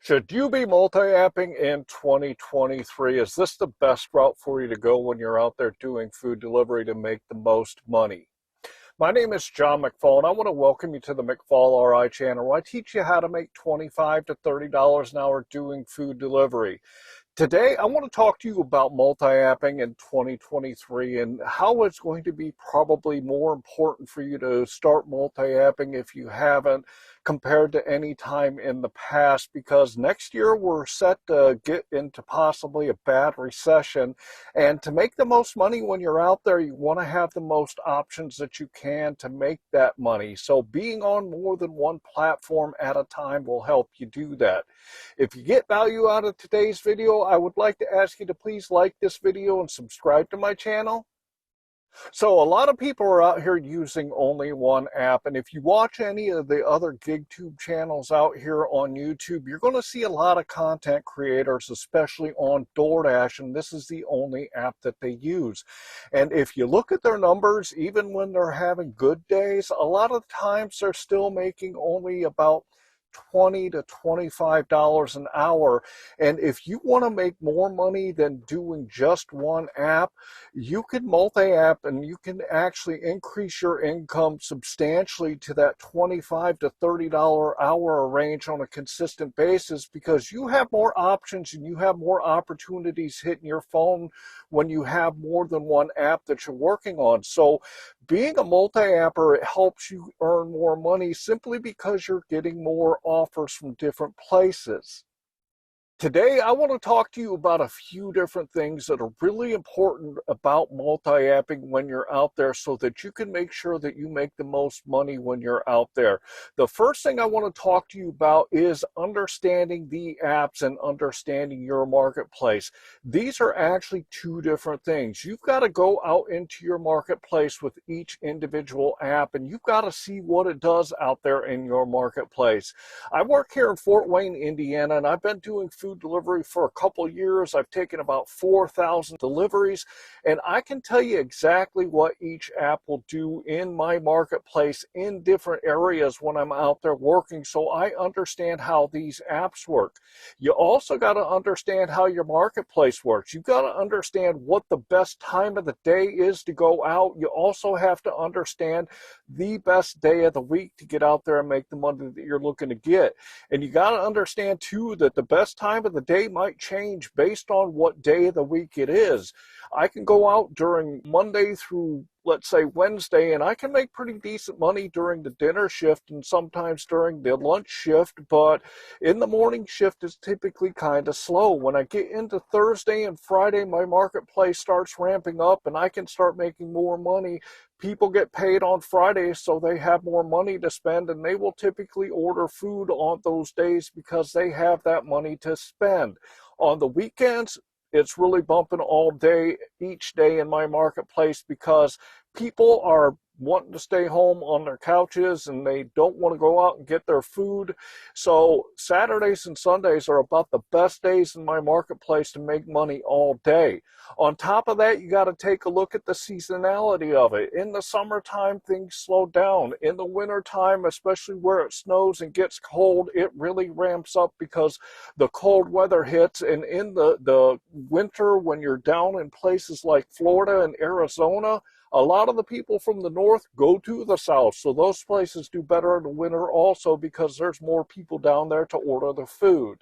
Should you be multi-apping in 2023? Is this the best route for you to go when you're out there doing food delivery to make the most money? My name is John McFall, and I want to welcome you to the McFallRI channel, where I teach you how to make $25 to $30 an hour doing food delivery. Today, I want to talk to you about multi-apping in 2023 and how it's going to be probably more important for you to start multi-apping if you haven't, compared to any time in the past, because next year we're set to get into possibly a bad recession. And to make the most money when you're out there, you want to have the most options that you can to make that money. So being on more than one platform at a time will help you do that. If you get value out of today's video, I would like to ask you to please like this video and subscribe to my channel. So a lot of people are out here using only one app, and if you watch any of the other GigTube channels out here on YouTube, you're going to see a lot of content creators, especially on DoorDash, and this is the only app that they use. And if you look at their numbers, even when they're having good days, a lot of times they're still making only about $20 to $25 an hour. And if you want to make more money than doing just one app, you can multi-app and you can actually increase your income substantially to that $25 to $30 hour range on a consistent basis, because you have more options and you have more opportunities hitting your phone when you have more than one app that you're working on. So being a multi-apper, it helps you earn more money simply because you're getting more offers from different places. Today, I want to talk to you about a few different things that are really important about multi-apping when you're out there, so that you can make sure that you make the most money when you're out there. The first thing I want to talk to you about is understanding the apps and understanding your marketplace. These are actually two different things. You've got to go out into your marketplace with each individual app, and you've got to see what it does out there in your marketplace. I work here in Fort Wayne, Indiana, and I've been doing food delivery for a couple years. I've taken about 4,000 deliveries, and I can tell you exactly what each app will do in my marketplace in different areas when I'm out there working, so I understand how these apps work. You also got to understand how your marketplace works. You've got to understand what the best time of the day is to go out. You also have to understand the best day of the week to get out there and make the money that you're looking to get. And you got to understand too that the best time of the day might change based on what day of the week it is. I can go out during Monday through, let's say, Wednesday, and I can make pretty decent money during the dinner shift and sometimes during the lunch shift, but in the morning shift is typically kind of slow. When I get into Thursday and Friday, my marketplace starts ramping up and I can start making more money. People get paid on Fridays, so they have more money to spend, and they will typically order food on those days because they have that money to spend. On the weekends, it's really bumping all day, each day in my marketplace, because people are wanting to stay home on their couches and they don't want to go out and get their food. So Saturdays and Sundays are about the best days in my marketplace to make money all day. On top of that, you got to take a look at the seasonality of it. In the summertime, things slow down. In the wintertime, especially where it snows and gets cold, it really ramps up because the cold weather hits. And in the winter, when you're down in places like Florida and Arizona, a lot of the people from the north go to the south, so those places do better in the winter also because there's more people down there to order the food.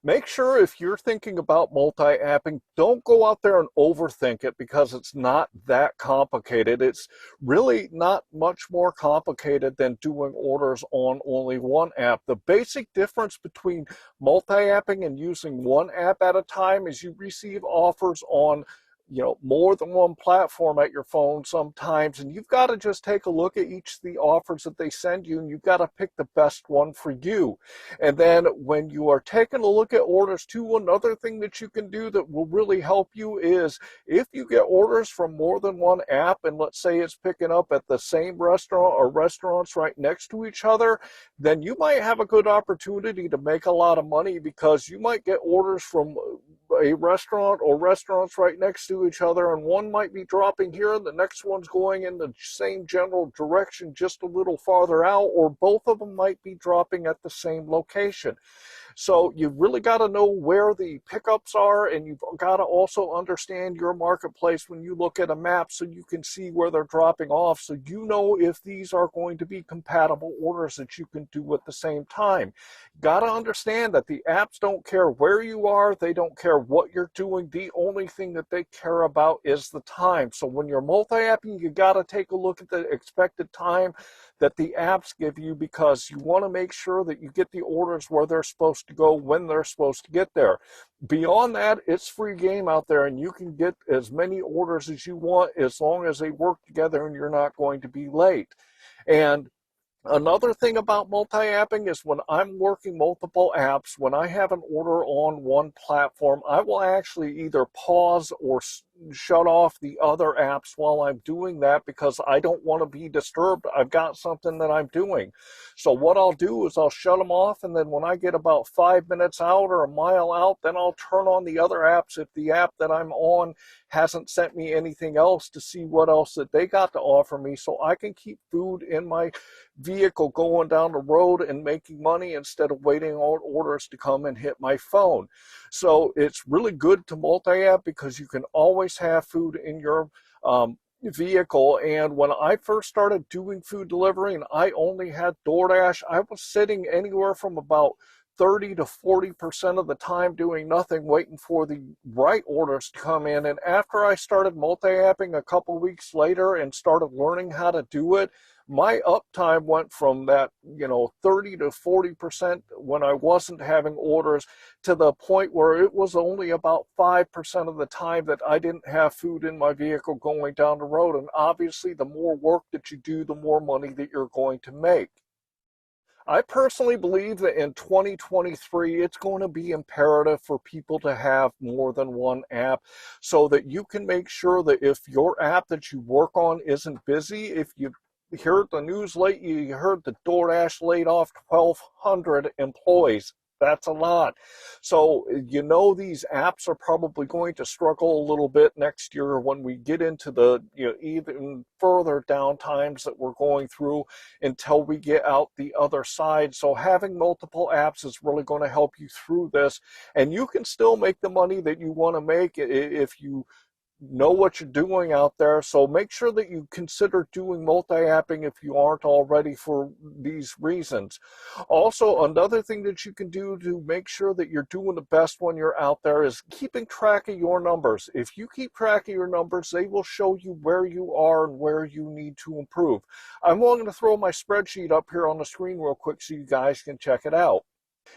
Make sure if you're thinking about multi-apping, don't go out there and overthink it, because it's not that complicated. It's really not much more complicated than doing orders on only one app. The basic difference between multi-apping and using one app at a time is you receive offers on more than one platform at your phone sometimes, and you've got to just take a look at each of the offers that they send you, and you've got to pick the best one for you. And then when you are taking a look at orders too, another thing that you can do that will really help you is if you get orders from more than one app, and let's say it's picking up at the same restaurant or restaurants right next to each other, then you might have a good opportunity to make a lot of money, because you might get orders from a restaurant or restaurants right next to each other, and one might be dropping here and the next one's going in the same general direction just a little farther out, or both of them might be dropping at the same location. So you really got to know where the pickups are, and you've got to also understand your marketplace when you look at a map so you can see where they're dropping off, so you know if these are going to be compatible orders that you can do at the same time. Got to understand that the apps don't care where you are, they don't care what you're doing. The only thing that they care about is the time. So when you're multi-apping, you got to take a look at the expected time that the apps give you, because you want to make sure that you get the orders where they're supposed to go when they're supposed to get there. Beyond that, it's free game out there, and you can get as many orders as you want as long as they work together and you're not going to be late. And another thing about multi-apping is when I'm working multiple apps, when I have an order on one platform, I will actually either pause or shut off the other apps while I'm doing that, because I don't want to be disturbed. I've got something that I'm doing. So what I'll do is I'll shut them off, and then when I get about 5 minutes out or a mile out, then I'll turn on the other apps if the app that I'm on hasn't sent me anything else, to see what else that they got to offer me, so I can keep food in my vehicle going down the road and making money instead of waiting on orders to come and hit my phone. So it's really good to multi-app because you can always have food in your vehicle. And when I first started doing food delivery and I only had DoorDash, I was sitting anywhere from about 30 to 40% of the time doing nothing, waiting for the right orders to come in. And after I started multi-apping a couple weeks later and started learning how to do it, my uptime went from that, 30 to 40% when I wasn't having orders, to the point where it was only about 5% of the time that I didn't have food in my vehicle going down the road. And obviously, the more work that you do, the more money that you're going to make. I personally believe that in 2023, it's going to be imperative for people to have more than one app, so that you can make sure that if your app that you work on isn't busy, if you heard the news lately, you heard that DoorDash laid off 1,200 employees. That's a lot. So, these apps are probably going to struggle a little bit next year when we get into the, even further down times that we're going through until we get out the other side. So having multiple apps is really going to help you through this. And you can still make the money that you want to make if you know what you're doing out there. So make sure that you consider doing multi-apping if you aren't already, for these reasons. Also, another thing that you can do to make sure that you're doing the best when you're out there is keeping track of your numbers. If you keep track of your numbers, they will show you where you are and where you need to improve. I'm going to throw my spreadsheet up here on the screen real quick so you guys can check it out.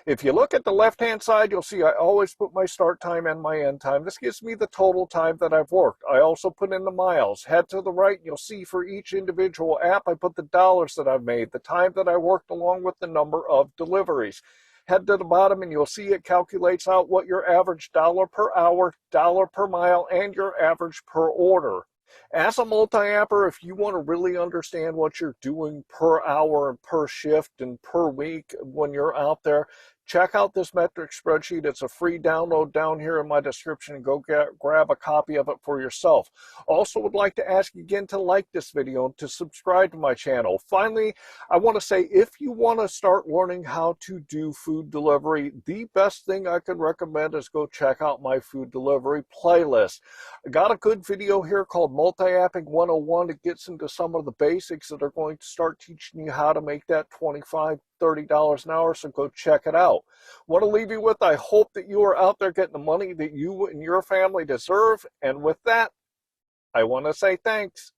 If you look at the left-hand side, you'll see I always put my start time and my end time. This gives me the total time that I've worked. I also put in the miles. Head to the right, and you'll see for each individual app, I put the dollars that I've made, the time that I worked, along with the number of deliveries. Head to the bottom, and you'll see it calculates out what your average dollar per hour, dollar per mile, and your average per order. As a multi-apper, if you want to really understand what you're doing per hour and per shift and per week when you're out there, check out this metric spreadsheet. It's a free download down here in my description, and go grab a copy of it for yourself. Also would like to ask you again to like this video and to subscribe to my channel. Finally, I want to say, if you want to start learning how to do food delivery, the best thing I can recommend is go check out my food delivery playlist. I got a good video here called Multi-Apping 101 that gets into some of the basics that are going to start teaching you how to make that $25, $30 an hour, so go check it out. Want to leave you with, I hope that you are out there getting the money that you and your family deserve. And with that, I want to say thanks.